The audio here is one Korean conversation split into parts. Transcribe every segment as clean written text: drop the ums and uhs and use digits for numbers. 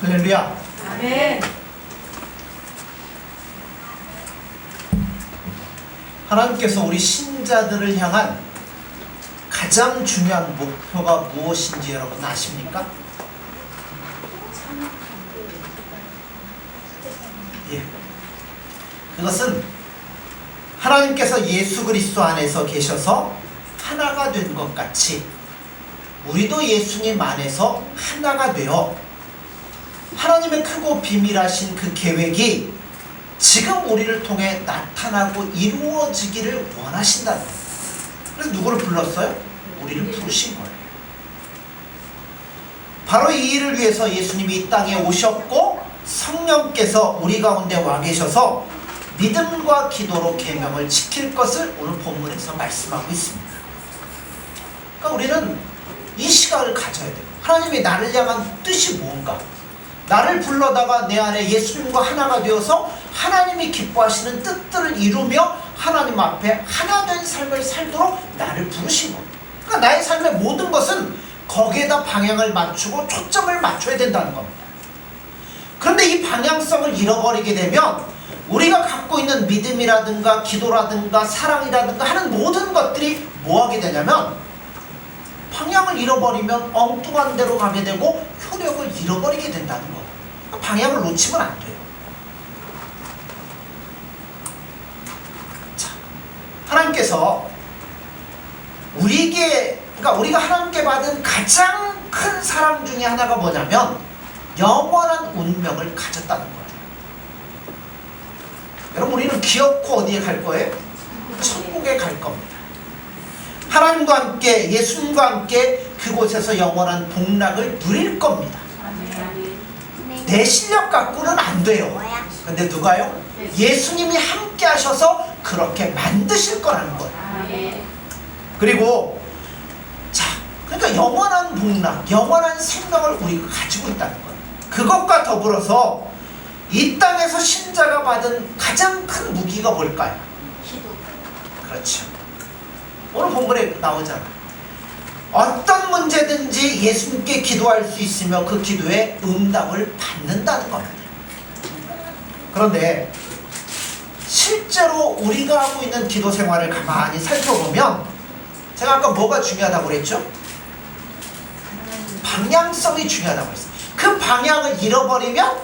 할렐루야. 아멘. 하나님께서 우리 신자들을 향한 가장 중요한 목표가 무엇인지 여러분 아십니까? 예. 그것은 하나님께서 예수 그리스도 안에서 계셔서 하나가 된 것 같이 우리도 예수님 안에서 하나가 되어 하나님의 크고 비밀하신 그 계획이 지금 우리를 통해 나타나고 이루어지기를 원하신다는 거예요. 그래서 누구를 불렀어요? 우리를 부르신 거예요. 바로 이 일을 위해서 예수님이 이 땅에 오셨고 성령께서 우리 가운데 와 계셔서 믿음과 기도로 계명을 지킬 것을 오늘 본문에서 말씀하고 있습니다. 그러니까 우리는 이 시각을 가져야 돼요. 하나님이 나를 향한 뜻이 뭔가? 나를 불러다가 내 안에 예수님과 하나가 되어서 하나님이 기뻐하시는 뜻들을 이루며 하나님 앞에 하나 된 삶을 살도록 나를 부르신 거예요. 그러니까 나의 삶의 모든 것은 거기에다 방향을 맞추고 초점을 맞춰야 된다는 겁니다. 그런데 이 방향성을 잃어버리게 되면 우리가 갖고 있는 믿음이라든가 기도라든가 사랑이라든가 하는 모든 것들이 뭐하게 되냐면 방향을 잃어버리면 엉뚱한 데로 가게 되고 효력을 잃어버리게 된다는 거예요. 그러니까 방향을 놓치면 안 돼요. 자, 하나님께서 그러니까 우리가 하나님께 받은 가장 큰 사랑 중에 하나가 뭐냐면 영원한 운명을 가졌다는 거예요. 여러분, 우리는 기어코 어디에 갈 거예요? 천국에 갈 겁니다. 하나님과 함께 예수님과 함께 그곳에서 영원한 복락을 누릴 겁니다. 내 실력 갖고는 안 돼요. 근데 누가요? 예수님이 함께 하셔서 그렇게 만드실 거라는 거예요. 그리고 자, 그러니까 영원한 복락, 영원한 생명을 우리가 가지고 있다는 거예요. 그것과 더불어서 이 땅에서 신자가 받은 가장 큰 무기가 뭘까요? 기도. 그렇죠. 오늘 본문에 나오잖아. 어떤 문제든지 예수님께 기도할 수 있으며 그 기도에 응답을 받는다는 겁니다. 그런데 실제로 우리가 하고 있는 기도 생활을 가만히 살펴보면 제가 아까 뭐가 중요하다고 그랬죠? 방향성이 중요하다고 했어요. 그 방향을 잃어버리면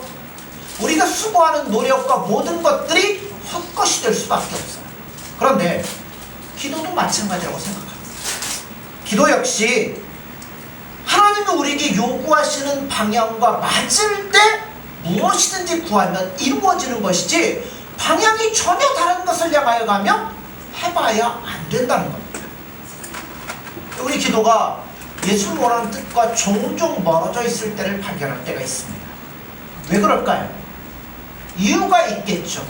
우리가 수고하는 노력과 모든 것들이 헛것이 될 수밖에 없어요. 그런데 기도도 마찬가지라고 생각합니다. 기도 역시 하나님이 우리에게 요구하시는 방향과 맞을 때 무엇이든지 구하면 이루어지는 것이지 방향이 전혀 다른 것을 향하여 가면 해봐야 안 된다는 겁니다. 우리 기도가 예수님 원하는 뜻과 종종 멀어져 있을 때를 발견할 때가 있습니다. 왜 그럴까요? 이유가 있겠죠.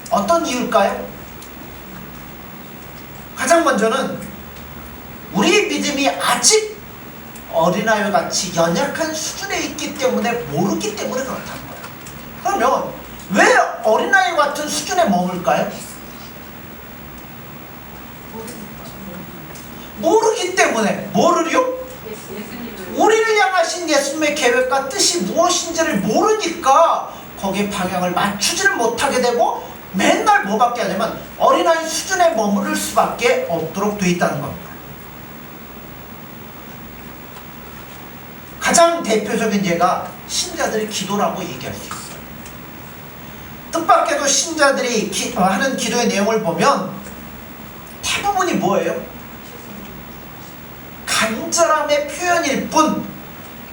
어떤 이유일까요? 가장 먼저는 우리의 믿음이 아직 어린아이와 같이 연약한 수준에 있기 때문에 모르기 때문에 그렇다는 거예요. 그러면 왜 어린아이 같은 수준에 머물까요? 모르기 때문에. 뭐를요? 우리를 향하신 예수님의 계획과 뜻이 무엇인지를 모르니까 거기에 방향을 맞추지를 못하게 되고 맨날 뭐밖에 하냐면 어린아이 수준에 머무를 수밖에 없도록 돼 있다는 겁니다. 가장 대표적인 예가 신자들의 기도라고 얘기할 수 있어요. 뜻밖에도 신자들이 하는 기도의 내용을 보면 대부분이 뭐예요? 간절함의 표현일 뿐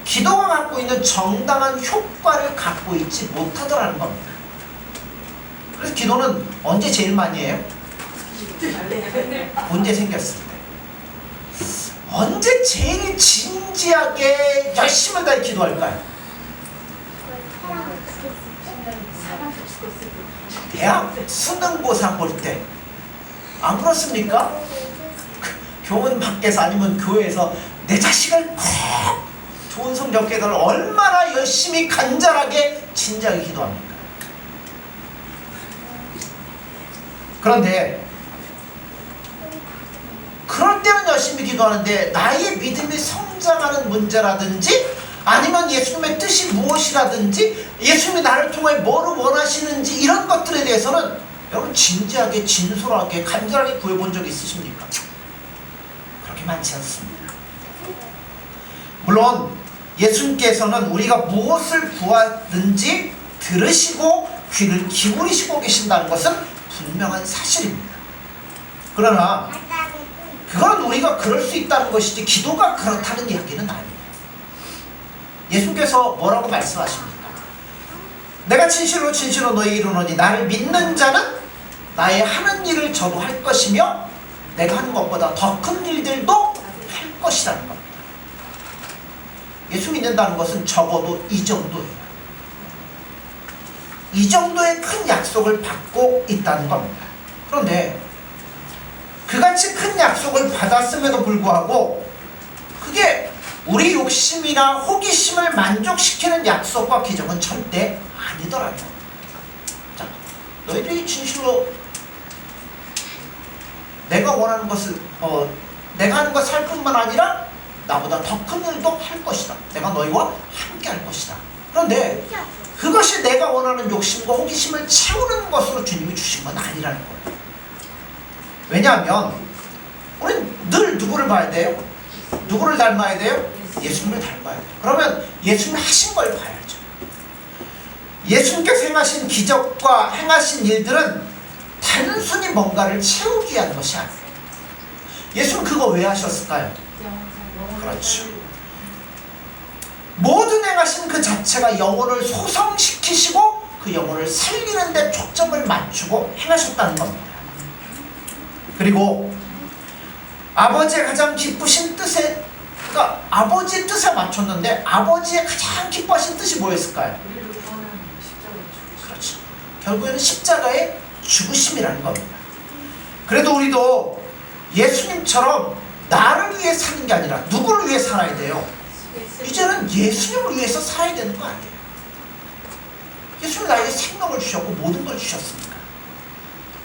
기도가 갖고 있는 정당한 효과를 갖고 있지 못하더라는 겁니다. 그래서 기도는 언제 제일 많이 해요? 문제 생겼을 때. 언제 제일 진지하게 열심을 다해 기도할까요? 대학 수능고사 볼 때. 안 그렇습니까? 교문 밖에서 아니면 교회에서 내 자식을 꼭 좋은 성적 깨달을 얼마나 열심히 간절하게 진지하게 기도합니까? 그런데 그럴 때는 열심히 기도하는데 나의 믿음이 성장하는 문제라든지 아니면 예수님의 뜻이 무엇이라든지 예수님이 나를 통해 뭐를 원하시는지 이런 것들에 대해서는 여러분 진지하게 진솔하게 간절하게 구해본 적 있으십니까? 그렇게 많지 않습니다. 물론 예수님께서는 우리가 무엇을 구하든지 들으시고 귀를 기울이시고 계신다는 것은 분명한 사실입니다. 그러나 그건 우리가 그럴 수 있다는 것이지 기도가 그렇다는 이야기는 아니에요. 예수님께서 뭐라고 말씀하십니까? 내가 진실로 진실로 너희에게 이르노니 나를 믿는 자는 나의 하는 일을 저도 할 것이며 내가 하는 것보다 더 큰 일들도 할 것이라는 겁니다. 예수 믿는다는 것은 적어도 이 정도예요. 이 정도의 큰 약속을 받고 있다는 겁니다. 그런데 그같이 큰 약속을 받았음에도 불구하고 그게 우리 욕심이나 호기심을 만족시키는 약속과 기적은 절대 아니더라고요. 자, 너희들이 진실로 내가 원하는 것을 내가 하는 것을 할 뿐만 아니라 나보다 더 큰 일도 할 것이다. 내가 너희와 함께 할 것이다. 그런데 그것이 내가 원하는 욕심과 호기심을 채우는 것으로 주님이 주신 건 아니라는 거예요. 왜냐하면 우리는 늘 누구를 봐야 돼요? 누구를 닮아야 돼요? 예수님을 닮아야 돼요. 그러면 예수님이 하신 걸 봐야죠. 예수님께서 행하신 기적과 행하신 일들은 단순히 뭔가를 채우기 위한 것이 아니에요. 예수는 그거 왜 하셨을까요? 그렇죠. 모든 행하신 그 자체가 영혼을 소성시키시고 그 영혼을 살리는 데 초점을 맞추고 행하셨다는 겁니다. 그리고 아버지의 가장 기쁘신 뜻에, 그러니까 아버지의 뜻에 맞췄는데 아버지의 가장 기뻐하신 뜻이 뭐였을까요? 그렇죠. 결국에는 십자가의 죽으심이라는 겁니다. 그래도 우리도 예수님처럼 나를 위해 사는 게 아니라 누구를 위해 살아야 돼요? 이제는 예수님을 위해서 살아야 되는 거 아니에요? 예수님이 나에게 생명을 주셨고 모든 걸 주셨으니까.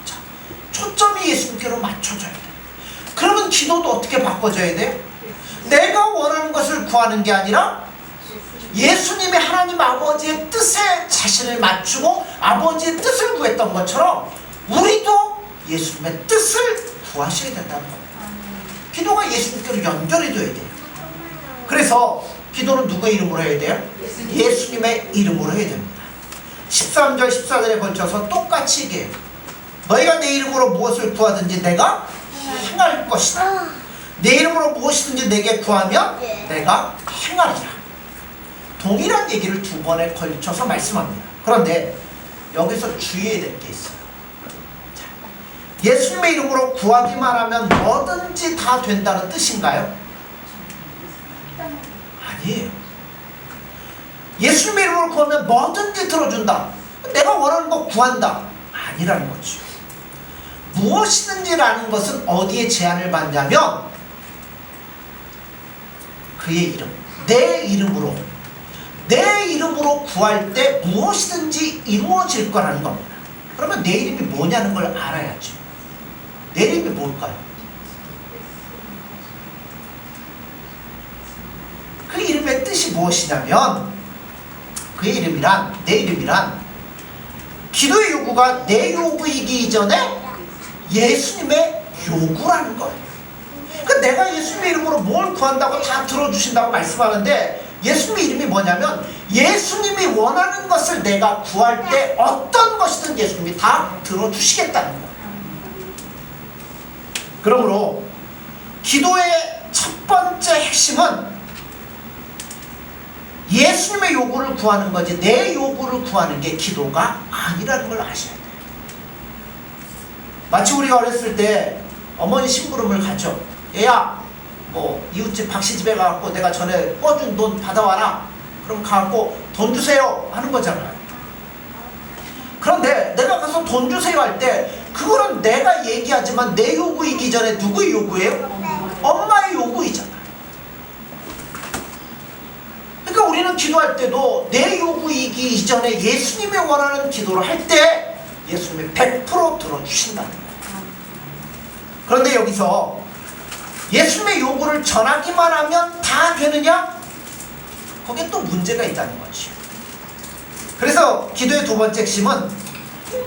자, 초점이 예수님께로 맞춰져야 돼요. 그러면 기도도 어떻게 바꿔져야 돼요? 내가 원하는 것을 구하는 게 아니라 예수님이 하나님 아버지의 뜻에 자신을 맞추고 아버지의 뜻을 구했던 것처럼 우리도 예수님의 뜻을 구하셔야 된다는 겁니다. 기도가 예수님께로 연결이 돼야 돼요. 그래서 기도는 누구의 이름으로 해야 돼요? 예수님의 이름으로 해야 됩니다. 13절 14절에 걸쳐서 똑같이 얘기해요. 너희가 내 이름으로 무엇을 구하든지 내가 행할 것이다. 내 이름으로 무엇이든지 내게 구하면 내가 행하리라. 동일한 얘기를 두 번에 걸쳐서 말씀합니다. 그런데 여기서 주의해야 될 게 있어요. 자, 예수님의 이름으로 구하기만 하면 뭐든지 다 된다는 뜻인가요? 아니에요. 예수님의 이름으로 구하면 뭐든지 들어준다. 내가 원하는 거 구한다. 아니라는 거죠. 무엇이든지라는 것은 어디에 제한을 받냐면 그의 이름, 내 이름으로 구할 때 무엇이든지 이루어질 거라는 겁니다. 그러면 내 이름이 뭐냐는 걸 알아야죠. 내 이름이 뭘까요? 그 이름의 뜻이 무엇이냐면 그의 이름이란, 내 이름이란 기도의 요구가 내 요구이기 이전에 예수님의 요구라는 거예요. 그러니까 내가 예수님의 이름으로 뭘 구한다고 다 들어주신다고 말씀하는데 예수님의 이름이 뭐냐면 예수님이 원하는 것을 내가 구할 때 어떤 것이든 예수님이 다 들어주시겠다는 거예요. 그러므로 기도의 첫 번째 핵심은 예수님의 요구를 구하는 거지 내 요구를 구하는 게 기도가 아니라는 걸 아셔야 돼요. 마치 우리가 어렸을 때 어머니 심부름을 가죠. 얘야 뭐 이웃집 박씨 집에 가갖고 내가 전에 꿔준 돈 받아와라. 그럼 가갖고 돈 주세요 하는 거잖아요. 그런데 내가 가서 돈 주세요 할 때 그거는 내가 얘기하지만 내 요구이기 전에 누구의 요구예요? 엄마의 요구이잖아요. 그러니까 우리는 기도할 때도 내 요구이기 이전에 예수님이 원하는 기도를 할 때 예수님이 100% 들어주신다는 거예요. 그런데 여기서 예수님의 요구를 전하기만 하면 다 되느냐? 거기에 또 문제가 있다는 거지. 그래서 기도의 두 번째 핵심은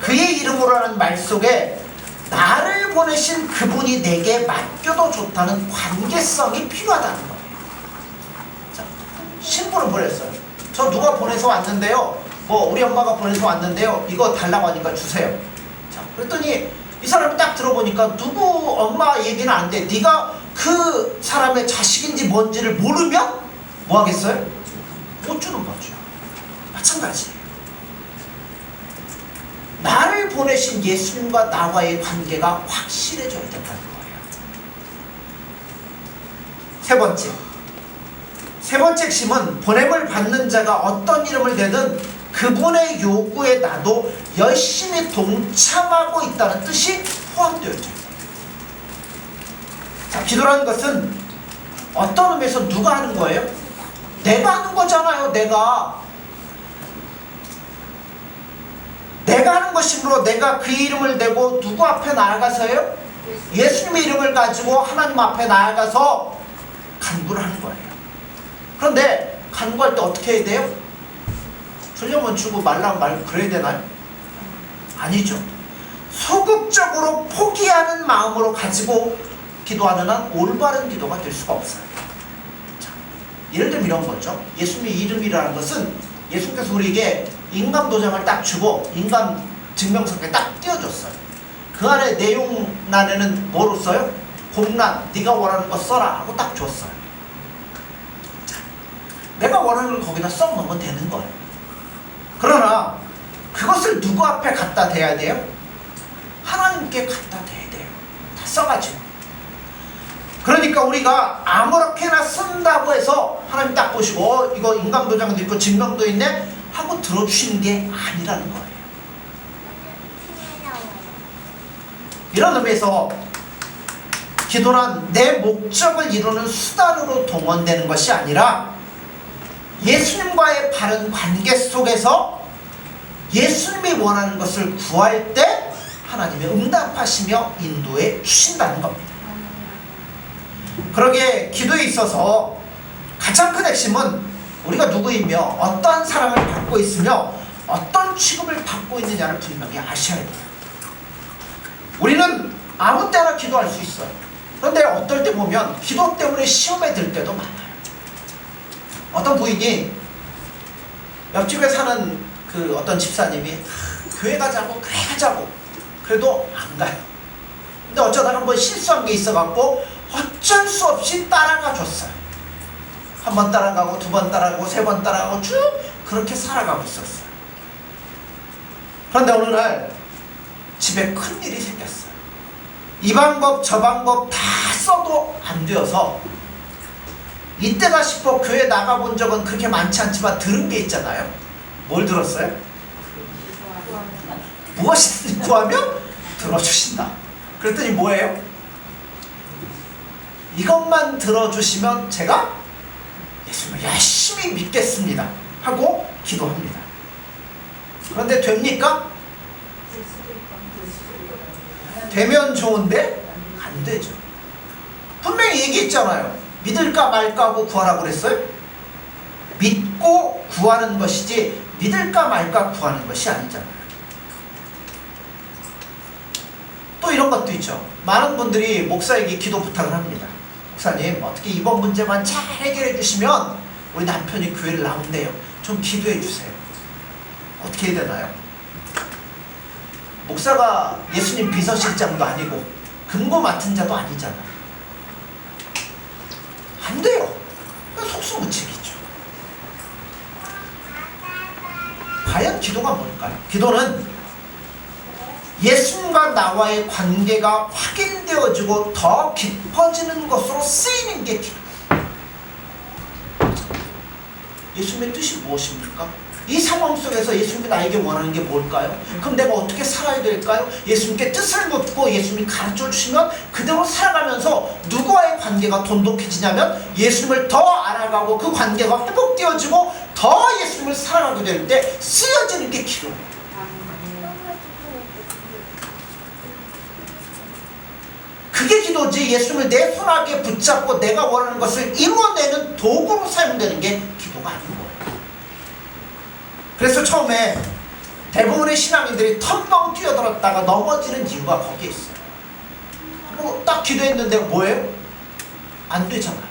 그의 이름으로라는 말 속에 나를 보내신 그분이 내게 맡겨도 좋다는 관계성이 필요하다는 거예요. 자, 신부를 보냈어요. 저 누가 보내서 왔는데요, 뭐 우리 엄마가 보내서 왔는데요, 이거 달라고 하니까 주세요. 자, 그랬더니 이 사람이 딱 들어보니까 누구 엄마 얘기는 안 돼. 네가 그 사람의 자식인지 뭔지를 모르면 뭐 하겠어요? 못 주는 거죠. 마찬가지예요. 나를 보내신 예수님과 나와의 관계가 확실해져야 된다는 거예요. 세 번째 핵심은 보냄을 받는 자가 어떤 이름을 대든 그분의 요구에 나도 열심히 동참하고 있다는 뜻이 포함되어 있죠. 자, 기도라는 것은 어떤 의미에서 누가 하는 거예요? 내가 하는 거잖아요. 내가 하는 것이므로 내가 그 이름을 대고 누구 앞에 나아가서요? 예수님의 이름을 가지고 하나님 앞에 나아가서 간구를 하는 거예요. 그런데 간구할 때 어떻게 해야 돼요? 주려면 주고 말라면 말고 그래야 되나요? 아니죠. 소극적으로 포기하는 마음으로 가지고 기도하는 한 올바른 기도가 될 수가 없어요. 자, 예를 들면 이런 거죠. 예수님의 이름이라는 것은 예수님께서 우리에게 인감 도장을 딱 주고 인감 증명서에 딱 띄워줬어요. 그 안에 내용란에는 뭐로 써요? 공란, 네가 원하는 거 써라 하고 딱 줬어요. 자, 내가 원하는 걸 거기다 써놓으면 되는 거예요. 그러나 그것을 누구 앞에 갖다 대야 돼요? 하나님께 갖다 대야 돼요. 다 써가지고. 그러니까 우리가 아무렇게나 쓴다고 해서 하나님 딱 보시고 이거 인감도장도 있고 증명도 있네 하고 들어주시는 게 아니라는 거예요. 이런 의미에서 기도란 내 목적을 이루는 수단으로 동원되는 것이 아니라 예수님과의 바른 관계 속에서 예수님이 원하는 것을 구할 때 하나님이 응답하시며 인도해 주신다는 겁니다. 그러기에 기도에 있어서 가장 큰 핵심은 우리가 누구이며 어떠한 사랑을 받고 있으며 어떤 취급을 받고 있느냐를 분명히 아셔야 돼요. 우리는 아무 때나 기도할 수 있어요. 그런데 어떨 때 보면 기도 때문에 시험에 들 때도 많아요. 어떤 부인이 옆집에 사는 그 어떤 집사님이 교회 가자고 그래 가자고 그래도 안 가요. 근데 어쩌다가 한번 실수한 게 있어갖고 어쩔 수 없이 따라가 줬어요. 한 번 따라가고 두 번 따라가고 세 번 따라가고 쭉 그렇게 살아가고 있었어요. 그런데 어느 날 집에 큰일이 생겼어요. 이 방법 저 방법 다 써도 안 되어서 이때가 싶어 교회 나가본 적은 그렇게 많지 않지만 들은 게 있잖아요. 뭘 들었어요? 무엇이든지 구하면 들어주신다. 그랬더니 뭐예요? 이것만 들어주시면 제가 예수님을 열심히 믿겠습니다 하고 기도합니다. 그런데 됩니까? 되면 좋은데 안 되죠. 분명히 얘기했잖아요. 믿을까 말까 하고 구하라고 그랬어요. 믿고 구하는 것이지 믿을까 말까 구하는 것이 아니잖아요. 또 이런 것도 있죠. 많은 분들이 목사에게 기도 부탁을 합니다. 목사님, 어떻게 이번 문제만 잘 해결해 주시면 우리 남편이 교회를 나온대요. 좀 기도해 주세요. 어떻게 해야 되나요? 목사가 예수님 비서실장도 아니고 금고 맡은 자도 아니잖아요. 안 돼요. 속수무책이죠. 과연 기도가 뭘까요? 기도는 예수님과 나와의 관계가 확인되어지고 더 깊어지는 것으로 쓰이는 게 기도예요. 예수님의 뜻이 무엇입니까? 이 상황 속에서 예수님이 나에게 원하는 게 뭘까요? 그럼 내가 어떻게 살아야 될까요? 예수님께 뜻을 묻고 예수님이 가르쳐 주시면 그대로 살아가면서 누구와의 관계가 돈독해지냐면 예수님을 더 알아가고 그 관계가 회복되어지고 더 예수님을 사랑하게 될 때 쓰여지는 게 기도예요. 그게 기도지. 예수님을 내 손아귀에 붙잡고 내가 원하는 것을 이루어내는 도구로 사용되는 게 기도. 문제가 아닌 거예요. 그래서 처음에 대부분의 신앙인들이 텀벙 뛰어들었다가 넘어지는 이유가 거기에 있어요. 뭐 딱 기도했는데 뭐예요? 안 되잖아요.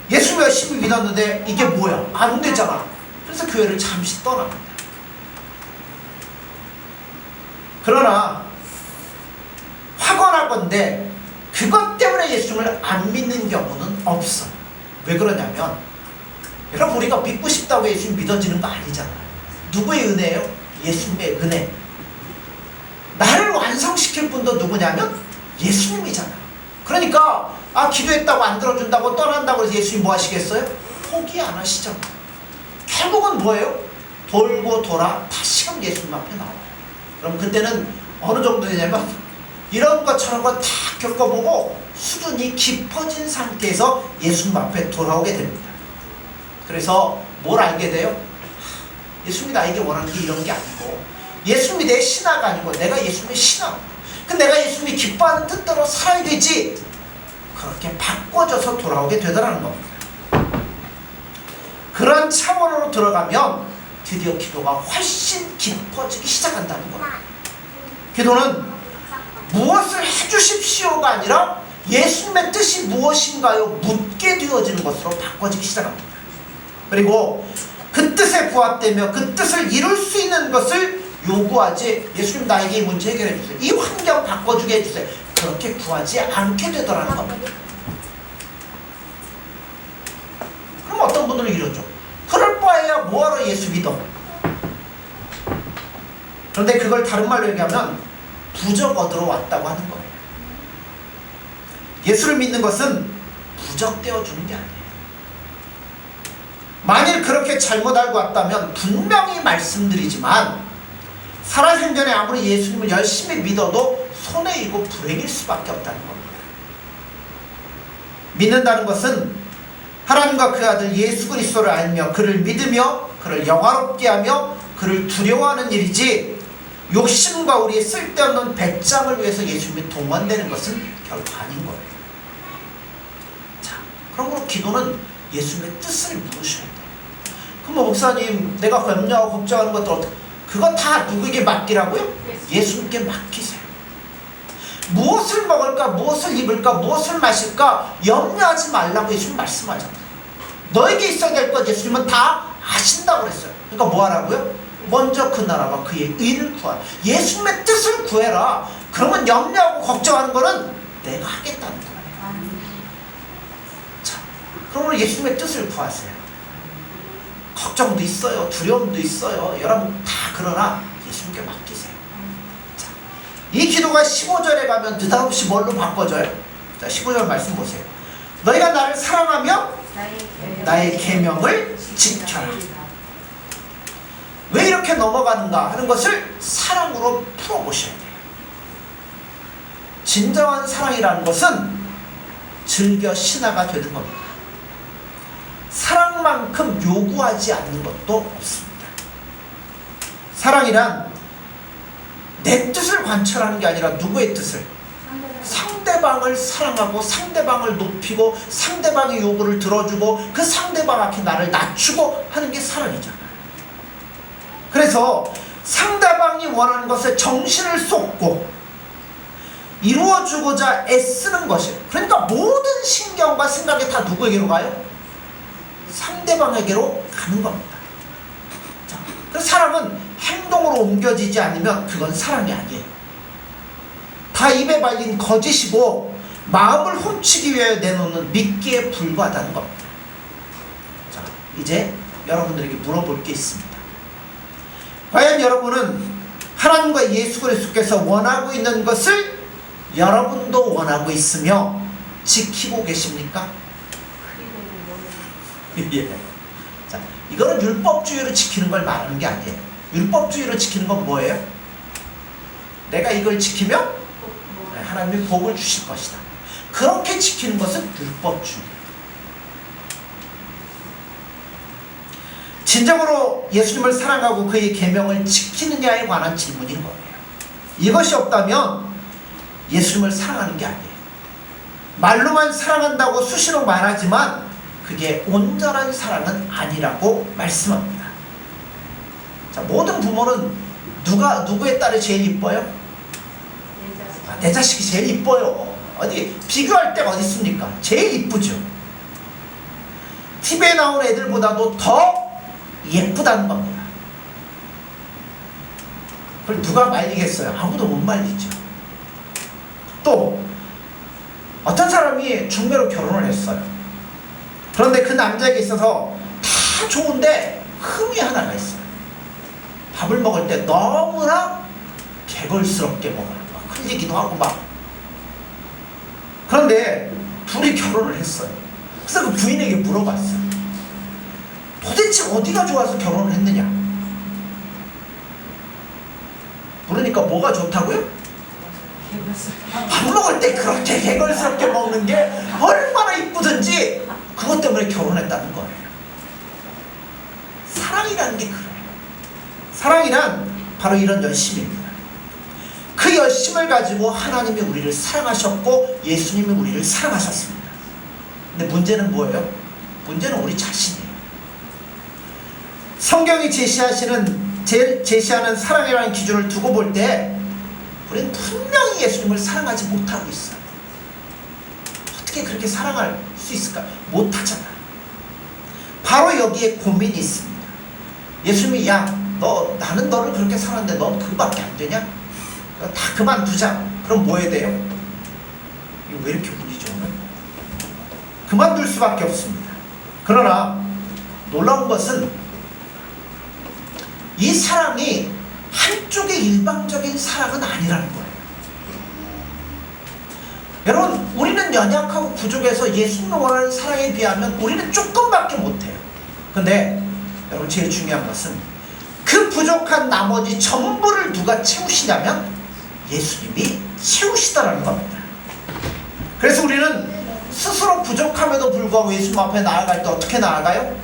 예수 열심히 믿었는데 이게 뭐야? 안 되잖아. 그래서 교회를 잠시 떠납니다. 그러나 확언하건대 그것 때문에 예수님을 안 믿는 경우는 없어요. 왜 그러냐면 여러분, 우리가 믿고 싶다고 예수님 믿어지는 거 아니잖아요. 누구의 은혜예요? 예수님의 은혜. 나를 완성시킬 분도 누구냐면 예수님이잖아요. 그러니까 기도했다고 안 들어준다고 떠난다고 해서 예수님 뭐 하시겠어요? 포기 안 하시잖아요. 결국은 뭐예요? 돌고 돌아 다시금 예수님 앞에 나와요. 그럼 그때는 어느 정도 되냐면 이런 것 저런 거 다 겪어보고 수준이 깊어진 상태에서 예수님 앞에 돌아오게 됩니다. 그래서 뭘 알게 돼요? 예수님이 나에게 원하는 게 이런 게 아니고, 예수님이 내 신하가 아니고 내가 예수님의 신하. 내가 예수님이 기뻐하는 뜻대로 살아야 되지. 그렇게 바꿔져서 돌아오게 되더라는 겁니다. 그런 차원으로 들어가면 드디어 기도가 훨씬 깊어지기 시작한다는 거예요. 기도는 무엇을 해주십시오가 아니라 예수님의 뜻이 무엇인가요? 묻게 되어지는 것으로 바꿔지기 시작합니다. 그리고 그 뜻에 부합되며 그 뜻을 이룰 수 있는 것을 요구하지, 예수님 나에게 이 문제 해결해 주세요, 이 환경 바꿔주게 해주세요, 그렇게 구하지 않게 되더라는 겁니다. 그럼 어떤 분들은 이러죠. 그럴 바에야 뭐하러 예수 믿어? 그런데 그걸 다른 말로 얘기하면 부적 얻으러 왔다고 하는 거예요. 예수를 믿는 것은 부적되어 주는 게 아니에요. 만일 그렇게 잘못 알고 왔다면 분명히 말씀드리지만 살아생전에 아무리 예수님을 열심히 믿어도 손해이고 불행일 수밖에 없다는 겁니다. 믿는다는 것은 하나님과 그 아들 예수 그리스도를 알며 그를 믿으며 그를 영화롭게 하며 그를 두려워하는 일이지, 욕심과 우리의 쓸데없는 배짱을 위해서 예수님이 동원되는 것은 결코 아닌 거예요. 자, 그러므로 기도는 예수님의 뜻을 물으셔야 돼요. 그럼 목사님, 내가 염려하고 걱정하는 것들 어떻게, 그거 다 누구에게 맡기라고요? 예수님께 맡기세요. 무엇을 먹을까, 무엇을 입을까, 무엇을 마실까 염려하지 말라고 예수님 말씀하잖아요. 너에게 있어야 될 것 예수님은 다 아신다고 그랬어요. 그러니까 뭐 하라고요? 먼저 그 나라와 그의 의를 구하라. 예수님의 뜻을 구해라. 그러면 염려하고 걱정하는 거는 내가 하겠다는 거예요. 자, 그러면 예수님의 뜻을 구하세요. 걱정도 있어요, 두려움도 있어요, 여러분 다, 그러나 예수님께 맡기세요. 자, 이 기도가 15절에 가면 느닷없이 뭘로 바꿔져요? 자, 15절 말씀 보세요. 너희가 나를 사랑하며 나의 계명을 지켜라. 왜 이렇게 넘어가는가 하는 것을 사랑으로 풀어보셔야 돼요. 진정한 사랑이라는 것은 즐겨 신하가 되는 겁니다. 사랑만큼 요구하지 않는 것도 없습니다. 사랑이란 내 뜻을 관철하는 게 아니라 누구의 뜻을? 상대방을 사랑하고 상대방을 높이고 상대방의 요구를 들어주고 그 상대방 앞에 나를 낮추고 하는 게 사랑이잖아요. 그래서 상대방이 원하는 것에 정신을 쏟고 이루어주고자 애쓰는 것이에요. 그러니까 모든 신경과 생각이 다 누구에게로 가요? 상대방에게로 가는 겁니다. 자, 그래서 사랑은 행동으로 옮겨지지 않으면 그건 사랑이 아니에요. 다 입에 발린 거짓이고 마음을 훔치기 위해 내놓는 미끼에 불과하다는 겁니다. 자, 이제 여러분들에게 물어볼 게 있습니다. 과연 여러분은 하나님과 예수 그리스도께서 원하고 있는 것을 여러분도 원하고 있으며 지키고 계십니까? 예. 자, 이거는 율법주의로 지키는 걸 말하는 게 아니에요. 율법주의로 지키는 건 뭐예요? 내가 이걸 지키면 하나님이 복을 주실 것이다. 그렇게 지키는 것은 율법주의. 진정으로 예수님을 사랑하고 그의 계명을 지키느냐에 관한 질문인 거예요. 이것이 없다면 예수님을 사랑하는 게 아니에요. 말로만 사랑한다고 수시로 말하지만 그게 온전한 사랑은 아니라고 말씀합니다. 자, 모든 부모는 누구의 딸이 제일 이뻐요? 내 자식이 제일 이뻐요. 어디 비교할 데가 어디 있습니까? 제일 이쁘죠. TV에 나온 애들보다도 더 예쁘다는 겁니다. 그걸 누가 말리겠어요? 아무도 못 말리죠. 또 어떤 사람이 중매로 결혼을 했어요. 그런데 그 남자에게 있어서 다 좋은데 흠이 하나가 있어요. 밥을 먹을 때 너무나 개걸스럽게 먹어요. 막 흘리기도 하고 막. 그런데 둘이 결혼을 했어요. 그래서 그 부인에게 물어봤어요. 도대체 어디가 좋아서 결혼을 했느냐? 그러니까 뭐가 좋다고요? 밥 먹을 때 그렇게 개걸스럽게 먹는 게 얼마나 이쁘든지 그것 때문에 결혼했다는 거예요. 사랑이라는 게 그래요. 사랑이란 바로 이런 열심입니다. 그 열심을 가지고 하나님이 우리를 사랑하셨고 예수님이 우리를 사랑하셨습니다. 근데 문제는 뭐예요? 문제는 우리 자신이에요. 성경이 제시하는 사랑이라는 기준을 두고 볼 때 우리는 분명히 예수님을 사랑하지 못하고 있어요. 어떻게 그렇게 사랑할 수 있을까? 못하잖아요. 바로 여기에 고민이 있습니다. 예수님이 나는 너를 그렇게 사랑하는데 넌 그거밖에 안 되냐? 다 그만두자. 그럼 뭐 해야 돼요? 이거 왜 이렇게 운이죠 오늘? 그만둘 수밖에 없습니다. 그러나 놀라운 것은 이 사랑이 한쪽의 일방적인 사랑은 아니라는 거예요. 여러분, 우리는 연약하고 부족해서 예수님을 원하는 사랑에 비하면 우리는 조금밖에 못해요. 근데 여러분, 제일 중요한 것은 그 부족한 나머지 전부를 누가 채우시냐면 예수님이 채우시다라는 겁니다. 그래서 우리는 스스로 부족함에도 불구하고 예수님 앞에 나아갈 때 어떻게 나아가요?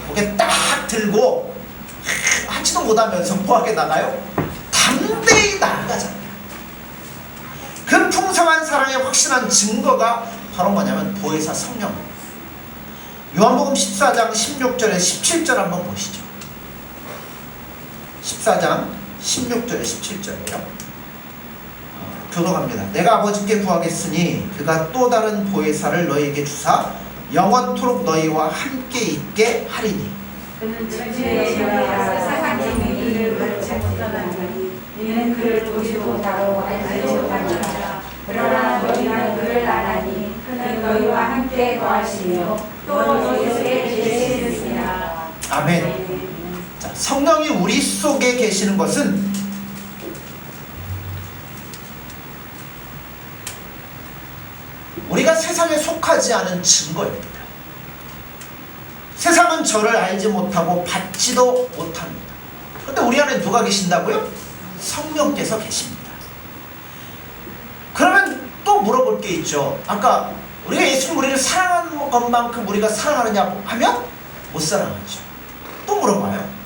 고개 딱 들고 하지도 못하면서 뭐하게 나가요? 담대히 나아가잖아요. 그 풍성한 사랑의 확실한 증거가 바로 뭐냐면 보혜사 성령입니다. 요한복음 14장 16절에 17절 한번 보시죠. 14장 16절에 17절이에요. 교독합니다. 내가 아버지께 구하겠으니 그가 또 다른 보혜사를 너희에게 주사 영원토록 너희와 함께 있게 하리니 그는 천지의 영이라 세상에 이를 그렇지 못하나니 이는 그를 보지도 다루고 알지 못하니라. 그러나 너희는 그를 알아니 그는 너희와 함께 거하시며 또 너희에게 계시느니라. 아멘. 자, 성령이 우리 속에 계시는 것은 우리가 세상에 속하지 않은 증거입니다. 세상은 저를 알지 못하고 받지도 못합니다. 그런데 우리 안에 누가 계신다고요? 성령께서 계십니다. 그러면 또 물어볼 게 있죠. 아까 우리가 예수님 우리를 사랑하는 것만큼 우리가 사랑하느냐 하면 못 사랑하죠. 또 물어봐요.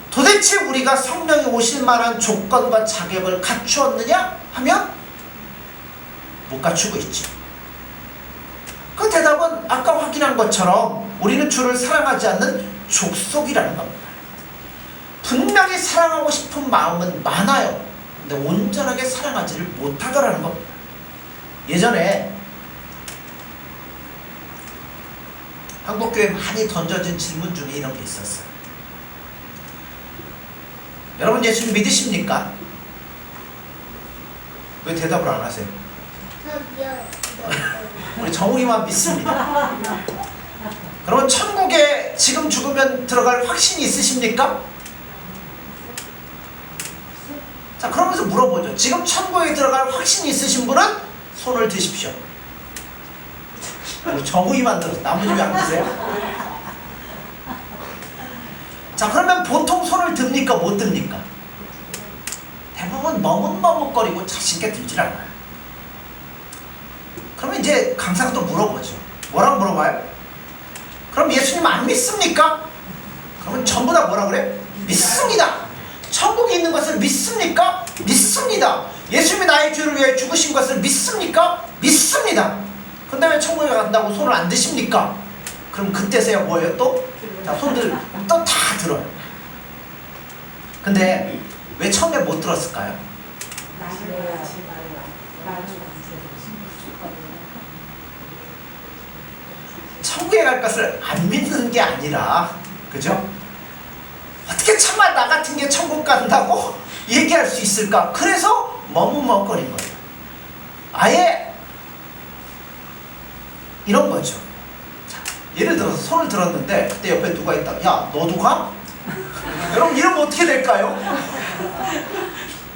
도대체 우리가 성령이 오실 만한 조건과 자격을 갖추었느냐 하면 못 갖추고 있죠. 그 대답은 아까 확인한 것처럼 우리는 주를 사랑하지 않는 족속이라는 겁니다. 분명히 사랑하고 싶은 마음은 많아요. 근데 온전하게 사랑하지를 못하더라는 겁니다. 예전에 한국교회에 많이 던져진 질문 중에 이런 게 있었어요. 여러분 예수님 믿으십니까? 왜 대답을 안 하세요? 우리 정우이만 믿습니다. 그러면 천국에 지금 죽으면 들어갈 확신이 있으십니까? 자, 그러면서 물어보죠. 지금 천국에 들어갈 확신이 있으신 분은 손을 드십시오. 정우이만 들어서 나머지 왜 안 드세요? 자, 그러면 보통 손을 듭니까? 못 듭니까? 대부분 머뭇머뭇거리고 자신있게 들질 않아요. 그러면 이제 강사가 또 물어보죠. 뭐라고 물어봐요? 그럼 예수님 안 믿습니까? 그러면 전부 다 뭐라 그래? 믿습니다. 천국에 있는 것을 믿습니까? 믿습니다. 예수님이 나의 죄를 위해 죽으신 것을 믿습니까? 믿습니다. 근데 왜 천국에 간다고 손을 안 드십니까? 그럼 그때서야 뭐예요 또? 자, 손들 또 다 들어요. 근데 왜 처음에 못 들었을까요? 천국에 갈 것을 안 믿는 게 아니라, 그죠? 어떻게 참아 나 같은 게 천국 간다고 얘기할 수 있을까? 그래서 머뭇머뭇거린 거예요. 아예 이런 거죠. 자, 예를 들어서 손을 들었는데 그때 옆에 누가 있다. 야, 너도 가? 여러분 이러면 어떻게 될까요?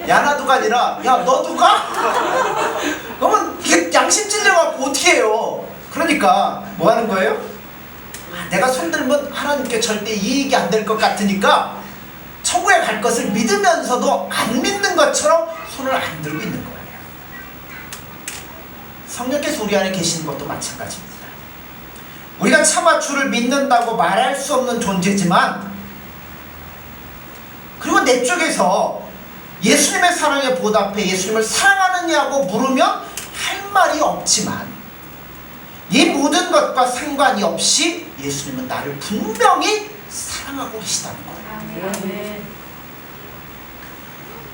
야, 나도가 아니라 야, 너도 가? 그러면 이게 양심 찔려갖고 어떻게 해요? 그러니까 뭐 하는 거예요? 내가 손들면 하나님께 절대 이익이 안 될 것 같으니까 천국에 갈 것을 믿으면서도 안 믿는 것처럼 손을 안 들고 있는 거예요. 성령께서 우리 안에 계시는 것도 마찬가지입니다. 우리가 차마 주를 믿는다고 말할 수 없는 존재지만, 그리고 내 쪽에서 예수님의 사랑에 보답해 예수님을 사랑하느냐고 물으면 할 말이 없지만, 이 모든 것과 상관이 없이 예수님은 나를 분명히 사랑하고 계시다는 거예요.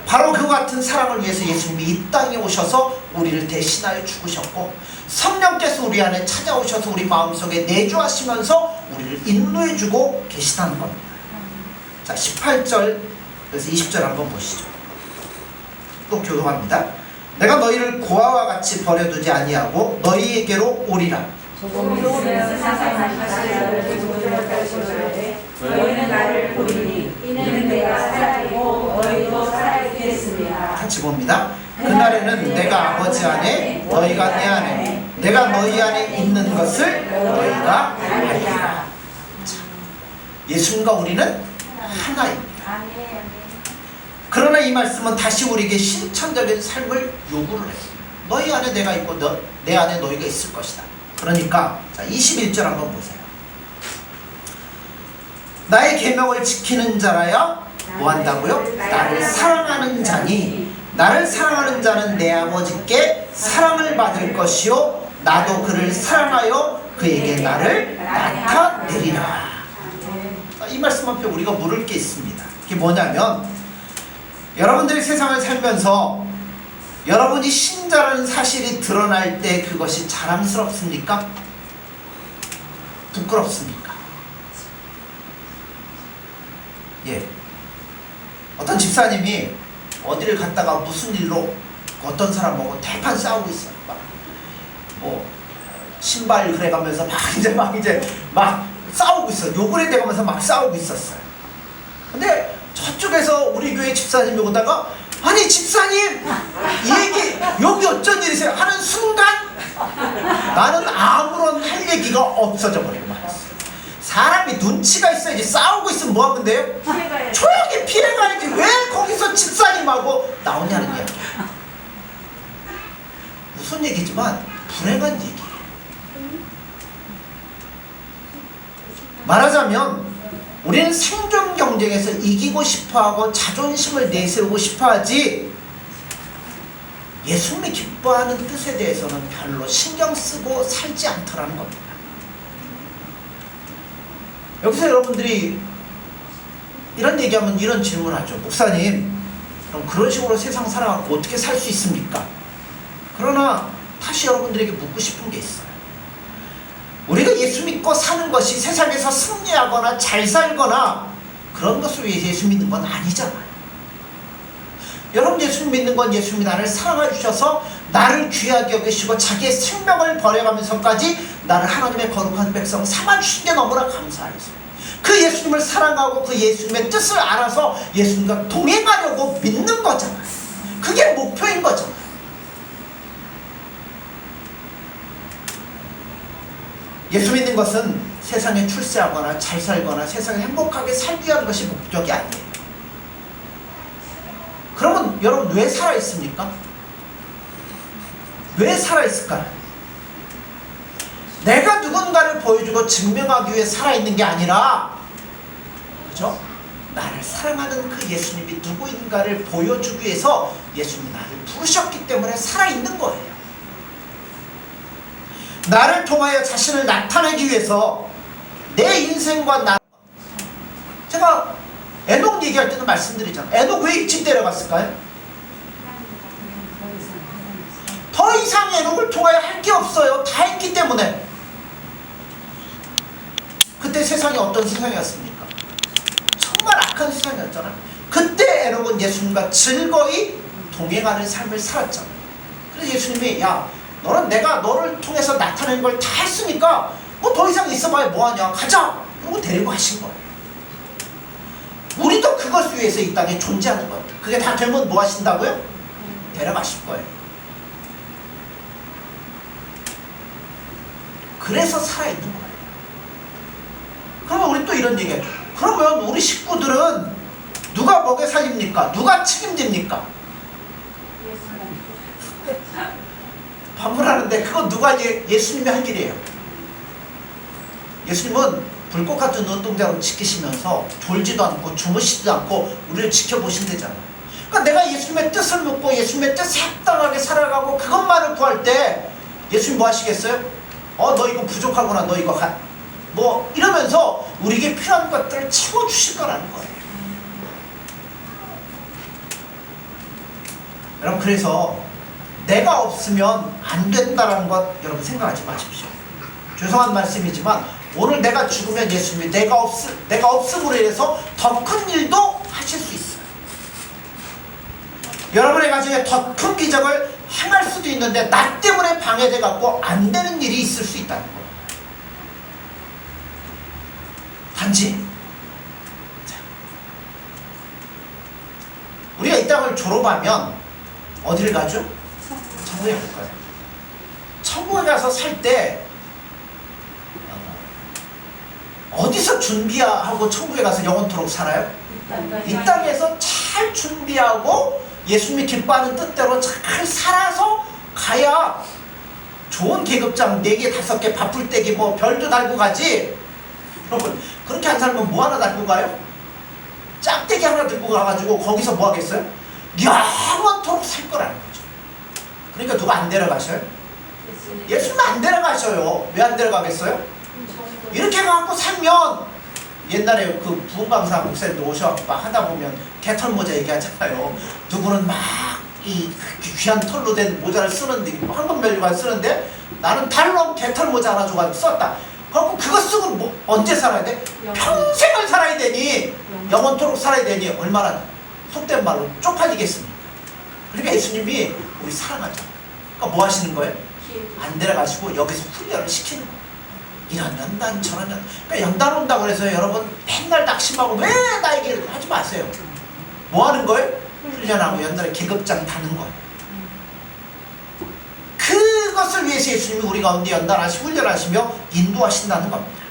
바로 그 같은 사랑을 위해서 예수님이 이 땅에 오셔서 우리를 대신하여 죽으셨고, 성령께서 우리 안에 찾아오셔서 우리 마음속에 내주하시면서 우리를 인도해주고 계시다는 겁니다. 자, 18절에서 20절 한번 보시죠. 또 교도합니다. 내가 너희를 고아와 같이 버려두지 아니하고 너희에게로 오리라. 너희는 나를 보리니 이는 내가 살아있고 너희도 살아있게 했습니다. 같이 봅니다. 그날에는 내가 아버지 안에 너희가 내 안에 내가 너희 안에 있는 것을 너희가 알리라. 예수님과 우리는 하나입니다. 그러나 이 말씀은 다시 우리에게 실천적인 삶을 요구를 해요. 너희 안에 내가 있고 내 안에 너희가 있을 것이다. 그러니까 자, 21절 한번 보세요. 나의 계명을 지키는 자라야 뭐한다고요? 나를 사랑하는 자니 나를 사랑하는 자는 내 아버지께 사랑을 받을 것이요 나도 그를 사랑하여 그에게 나를 나타내리라. 자, 이 말씀 앞에 우리가 물을 게 있습니다. 그게 뭐냐면, 여러분들이 세상을 살면서 여러분이 신자라는 사실이 드러날 때 그것이 자랑스럽습니까? 부끄럽습니까? 예. 어떤 집사님이 어디를 갔다가 무슨 일로 어떤 사람하고 대판 싸우고 있어요. 뭐 신발 그래가면서 막 싸우고 있어요. 욕을 해대가면서 막 싸우고 있었어요. 근데 저쪽에서 우리 교회 집사님이 오다가, 아니 집사님 이 얘기 여기 어쩐 일이세요? 하는 순간 나는 아무런 할 얘기가 없어져 버리고 말았어요. 사람이 눈치가 있어야지. 싸우고 있으면 뭐 하면 돼요? 조용히 피해 가야지. 왜 거기서 집사님하고 나오냐는 이야기야. 무슨 얘기지만 불행한 얘기예요. 말하자면 우리는 생존 경쟁에서 이기고 싶어하고 자존심을 내세우고 싶어하지, 예수님이 기뻐하는 뜻에 대해서는 별로 신경 쓰고 살지 않더라는 겁니다. 여기서 여러분들이 이런 얘기하면 이런 질문을 하죠. 목사님, 그럼 그런 식으로 세상 살아가고 어떻게 살 수 있습니까? 그러나 다시 여러분들에게 묻고 싶은 게 있어요. 우리가 예수 믿고 사는 것이 세상에서 승리하거나 잘 살거나 그런 것을 위해서 예수 믿는 건 아니잖아요. 여러분, 예수 믿는 건 예수님이 나를 사랑해 주셔서 나를 귀하게 여기시고 자기의 생명을 버려가면서까지 나를 하나님의 거룩한 백성 삼아주신 게 너무나 감사해서 그 예수님을 사랑하고 그 예수님의 뜻을 알아서 예수님과 동행하려고 믿는 거잖아요. 그게 목표인 거잖아요. 예수 믿는 것은 세상에 출세하거나 잘 살거나 세상에 행복하게 살기 위한 것이 목적이 아니에요. 그러면 여러분 왜 살아있습니까? 왜 살아있을까요? 내가 누군가를 보여주고 증명하기 위해 살아있는 게 아니라, 그죠? 나를 사랑하는 그 예수님이 누구인가를 보여주기 위해서 예수님이 나를 부르셨기 때문에 살아있는 거예요. 나를 통하여 자신을 나타내기 위해서 내 인생과 나. 제가 에녹 얘기할 때도 말씀드리잖아요. 에녹 왜 일찍 데려갔을까요? 더 이상 에녹을 통하여 할 게 없어요. 다 했기 때문에. 그때 세상이 어떤 세상이었습니까? 정말 악한 세상이었잖아요. 그때 에녹은 예수님과 즐거이 동행하는 삶을 살았잖아요. 그래서 예수님이 야, 너는 내가 너를 통해서 나타낸 걸 다 했으니까 뭐 더 이상 있어봐야 뭐하냐, 가자! 그러고 데리고 하신 거예요. 우리도 그것을 위해서 이 땅에 존재하는 거예요. 그게 다 되면 뭐 하신다고요? 데려가실 거예요. 그래서 살아있는 거예요. 그러면 우리 또 이런 얘기해요. 그러면 우리 식구들은 누가 먹여 살립니까? 누가 책임집니까? 반문하는데 그건 누가 예수님이 한 일이에요. 예수님은 불꽃 같은 눈동자로 지키시면서 졸지도 않고 주무시지도 않고 우리를 지켜보신대잖아요. 그러니까 내가 예수님의 뜻을 묻고 예수님의 뜻에 합당하게 살아가고 그것만을 구할 때 예수님 뭐 하시겠어요? 너 이거 부족하구나, 너 이거 뭐 이러면서 우리에게 필요한 것들을 채워주실 거라는 거예요. 여러분, 그래서 내가 없으면 안 된다는 것 여러분 생각하지 마십시오. 죄송한 말씀이지만 오늘 내가 죽으면 예수님이 내가 없음으로 인해서 더 큰 일도 하실 수 있어요. 여러분의 가정에 더 큰 기적을 행할 수도 있는데 나 때문에 방해돼 갖고 안 되는 일이 있을 수 있다는 거예요. 단지 우리가 이 땅을 졸업하면 어디를 가죠? 천국에 갈 거예요. 천국에 가서 살 때 어디서 준비하고 천국에 가서 영원토록 살아요? 이 땅에서 잘 준비하고 예수님이 기뻐하는 뜻대로 잘 살아서 가야 좋은 계급장 4개, 5개, 밥풀떼기 뭐 별도 달고 가지. 여러분, 그렇게 안 살면 뭐 하나 달고 가요? 짝대기 하나 들고 가가지고 거기서 뭐 하겠어요? 영원토록 살 거라는 거죠. 그러니까 누가 안 데려가셔요? 예수님 안 데려가셔요. 왜 안 데려가겠어요? 이렇게 갖고 살면 옛날에 그 부흥강사 목사님도 오셔갖고 막 하다 보면 개털 모자 얘기하잖아요. 누구는 막 이 귀한 털로 된 모자를 쓰는데 황금 멜리관 쓰는데 나는 달로 개털 모자 하나 줘가지고 썼다. 그리고 그거 쓰고 뭐 언제 살아야 돼? 평생을 살아야 되니 영원토록 살아야 되니 얼마나 속된 말로 쪽팔리겠습니까? 그러니까 예수님이 우리 사랑하죠. 그러니까 뭐 하시는 거예요? 안 데려가시고 여기서 훈련을 시키는 거예요. 이런 연단 저런 연단. 그러니까 연단 온다고 해서 여러분 맨날 낙심하고 왜 나에게 하지 마세요. 뭐 하는 거예요? 훈련하고 연단에 계급장 타는 거예요. 그것을 위해서 예수님이 우리 가운데 연단하시고 훈련하시며 인도하신다는 겁니다.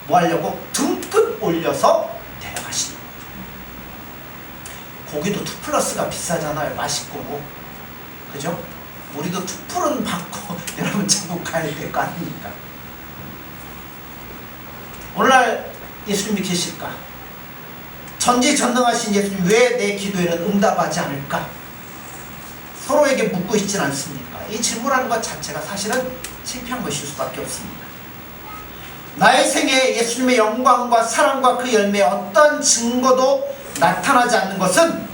뭐 하려고? 등급 올려서 데려가시는 거예요. 고기도 2+가 비싸잖아요. 맛있고. 그죠? 우리도 2+은 받고 여러분 천국 가야 될 거 아닙니까? 오늘날 예수님이 계실까? 전지전능하신 예수님 왜 내 기도에는 응답하지 않을까? 서로에게 묻고 있진 않습니까? 이 질문하는 것 자체가 사실은 창피한 것일 수밖에 없습니다. 나의 생애에 예수님의 영광과 사랑과 그 열매에 어떤 증거도 나타나지 않는 것은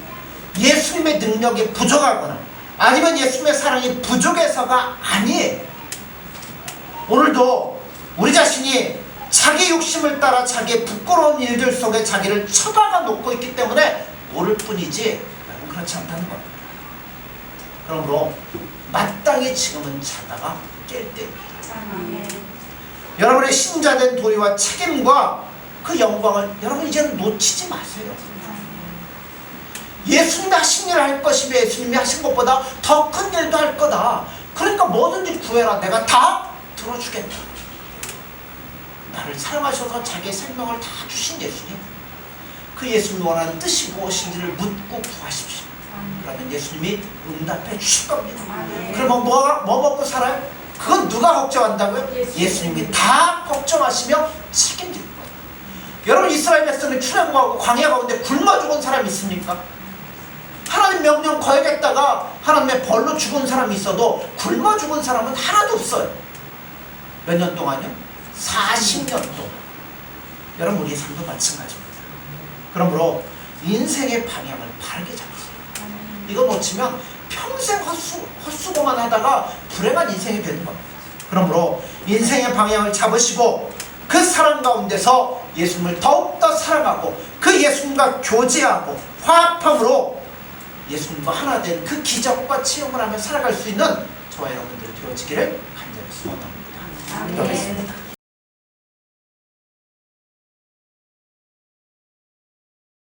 예수님의 능력이 부족하거나 아니면 예수님의 사랑이 부족해서가 아니에요. 오늘도 우리 자신이 자기 욕심을 따라 자기의 부끄러운 일들 속에 자기를 처박아 놓고 있기 때문에 모를 뿐이지 그렇지 않다는 겁니다. 그러므로 마땅히 지금은 자다가 깰 때입니다. 여러분의 신자된 도리와 책임과 그 영광을 여러분 이제는 놓치지 마세요. 예수님이 하신 일을 할 것이며 예수님이 하신 것보다 더 큰 일도 할 거다. 그러니까 뭐든지 구해라. 내가 다 들어주겠다. 나를 사랑하셔서 자기의 생명을 다 주신 예수님. 그 예수님이 원하는 뜻이 무엇인지를 묻고 구하십시오. 그러면 예수님이 응답해 주실 겁니다. 그러면 뭐 먹고 살아요? 그건 누가 걱정한다고요? 예수님이 다 걱정하시며 책임질 거예요. 여러분 이스라엘 백성이 출애굽하고 광야 가운데 굶어 죽은 사람이 있습니까? 하나님 명령 거역했다가 하나님의 벌로 죽은 사람이 있어도 굶어 죽은 사람은 하나도 없어요. 몇 년 동안요? 40년 동안. 여러분 우리의 삶도 마찬가지입니다. 그러므로 인생의 방향을 바르게 잡으세요. 이거 놓치면 평생 헛수고만 하다가 불행한 인생이 되는 겁니다. 그러므로 인생의 방향을 잡으시고 그 사랑 가운데서 예수님을 더욱더 사랑하고 그 예수님과 교제하고 화합함으로 예수님과 하나 된 그 기적과 체험을 하며 살아갈 수 있는 저와 여러분들이 되어지기를 간절히 소원합니다. 기도하겠습니다.